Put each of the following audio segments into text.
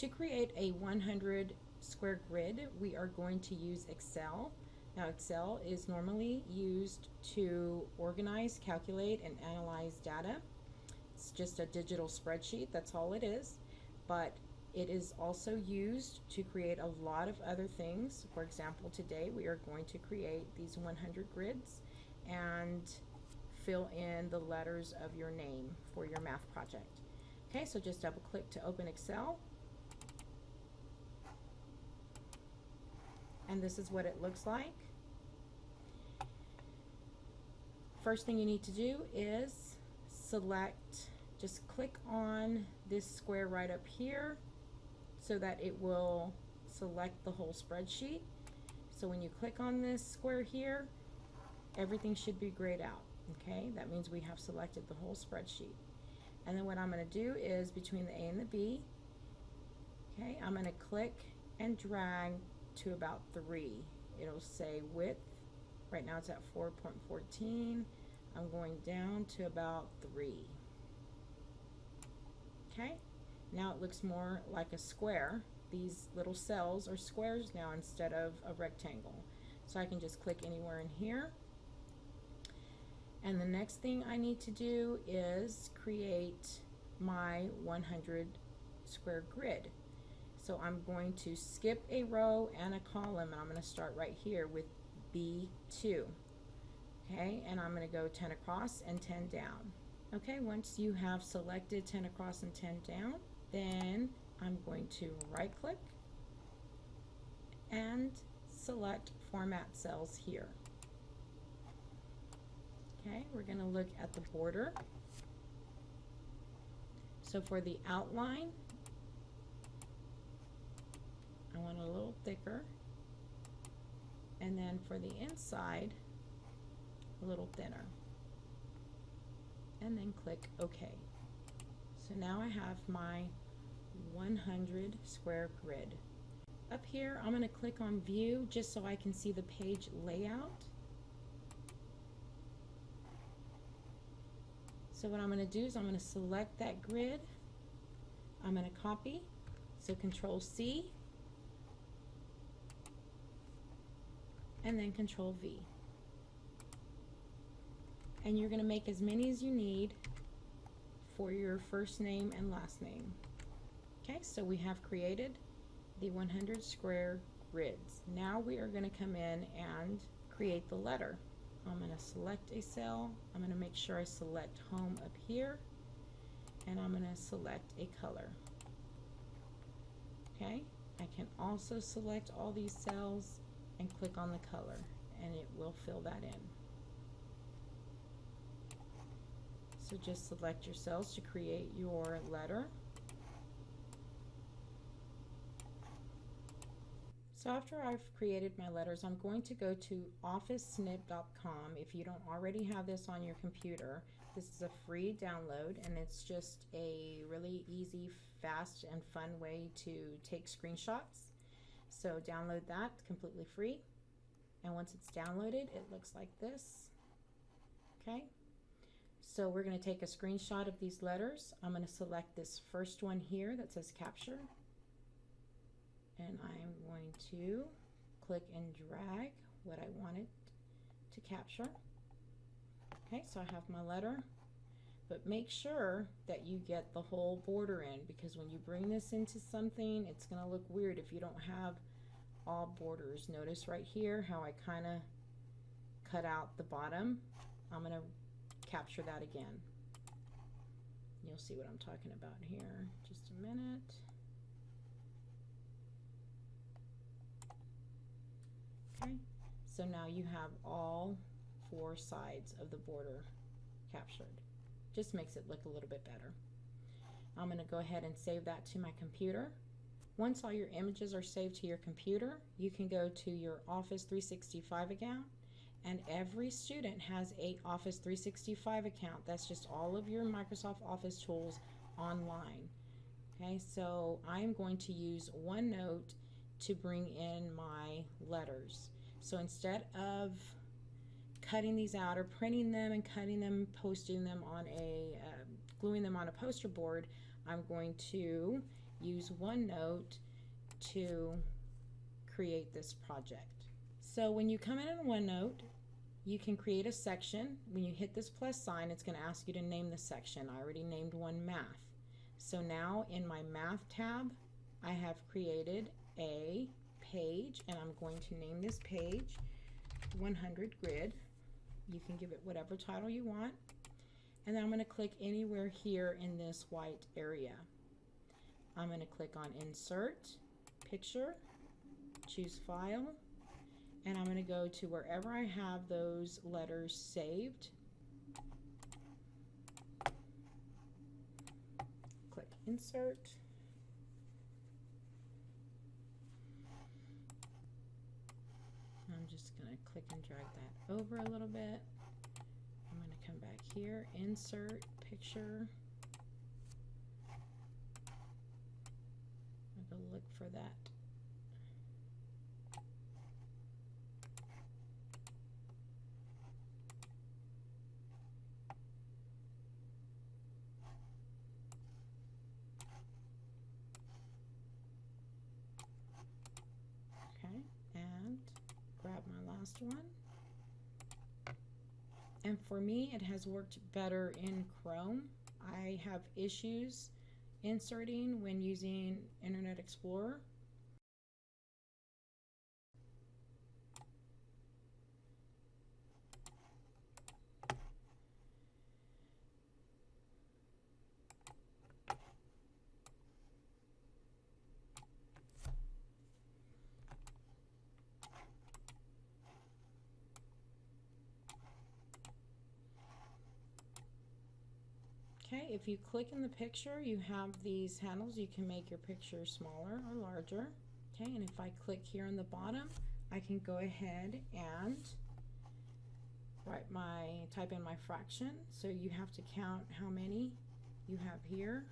To create a 100 square grid, we are going to use Excel. Now, Excel is normally used to organize, calculate, and analyze data. It's just a digital spreadsheet, that's all it is. But it is also used to create a lot of other things. For example, today we are going to create these 100 grids and fill in the letters of your name for your math project. Okay, so just double click to open Excel. And this is what it looks like. First thing you need to do is select, just click on this square right up here so that it will select the whole spreadsheet. So when you click on this square here, everything should be grayed out. Okay, that means we have selected the whole spreadsheet. And then what I'm going to do is between the A and the B, okay, I'm going to click and drag to about 3. It'll say width. Right now it's at 4.14. I'm going down to about 3. Okay, now it looks more like a square. These little cells are squares now instead of a rectangle. So I can just click anywhere in here. And the next thing I need to do is create my 100 square grid. So I'm going to skip a row and a column, and I'm going to start right here with B2. Okay, and I'm going to go 10 across and 10 down. Okay, once you have selected 10 across and 10 down, then I'm going to right click and select Format Cells here. Okay, we're going to look at the border. So for the outline, I want it a little thicker. And then for the inside, a little thinner. And then click OK. So now I have my 100 square grid. Up here, I'm going to click on View just so I can see the page layout. So what I'm going to do is I'm going to select that grid. I'm going to copy. So Control C. And then Control V. And you're going to make as many as you need for your first name and last name. Okay, so we have created the 100 square grids. Now we are going to come in and create the letter. I'm going to select a cell. I'm going to make sure I select home up here, and I'm going to select a color. Okay, I can also select all these cells and click on the color, and it will fill that in. So just select your cells to create your letter. So after I've created my letters, I'm going to go to officesnip.com. If you don't already have this on your computer, this is a free download, and it's just a really easy, fast, and fun way to take screenshots. So download that, completely free. And once it's downloaded, it looks like this. Okay. So we're going to take a screenshot of these letters. I'm going to select this first one here that says capture. And I'm going to click and drag what I want it to capture. Okay, so I have my letter. But make sure that you get the whole border in, because when you bring this into something, it's going to look weird if you don't have all borders. Notice right here how I kind of cut out the bottom. I'm going to capture that again. You'll see what I'm talking about here. Just a minute. Okay, so now you have all 4 sides of the border captured. Just makes it look a little bit better. I'm going to go ahead and save that to my computer. Once all your images are saved to your computer, you can go to your Office 365 account, and every student has a Office 365 account. That's just all of your Microsoft Office tools online. Okay, so I'm going to use Onenote to bring in my letters. So instead of cutting these out or printing them and cutting them, posting them on a, gluing them on a poster board, I'm going to use OneNote to create this project. So when you come in OneNote, you can create a section. When you hit this plus sign, it's going to ask you to name the section. I already named one math. So now in my math tab, I have created a page, and I'm going to name this page 100 grid. You can give it whatever title you want. And then I'm going to click anywhere here in this white area. I'm going to click on Insert, Picture, choose File, and I'm going to go to wherever I have those letters saved. Click Insert. I'm just going to click and drag that over a little bit. I'm going to come back here, Insert, Picture. I'm going to look for that. Okay, and grab my last one. And for me, it has worked better in Chrome. I have issues inserting when using Internet Explorer. Okay, if you click in the picture, you have these handles. You can make your picture smaller or larger. Okay, and if I click here on the bottom, I can go ahead and type in my fraction. So you have to count how many you have here.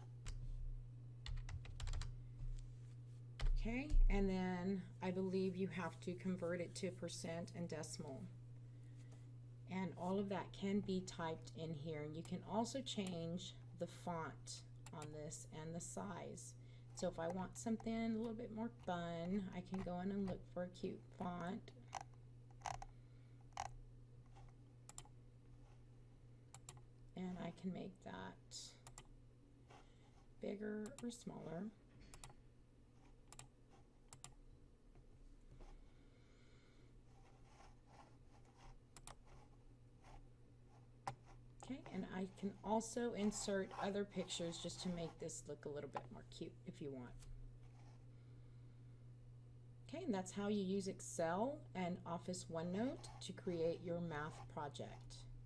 Okay, and then I believe you have to convert it to percent and decimal. And all of that can be typed in here. And you can also change the font on this and the size. So if I want something a little bit more fun, I can go in and look for a cute font. And I can make that bigger or smaller. Okay, and I can also insert other pictures just to make this look a little bit more cute if you want. Okay, and that's how you use Excel and Office OneNote to create your math project.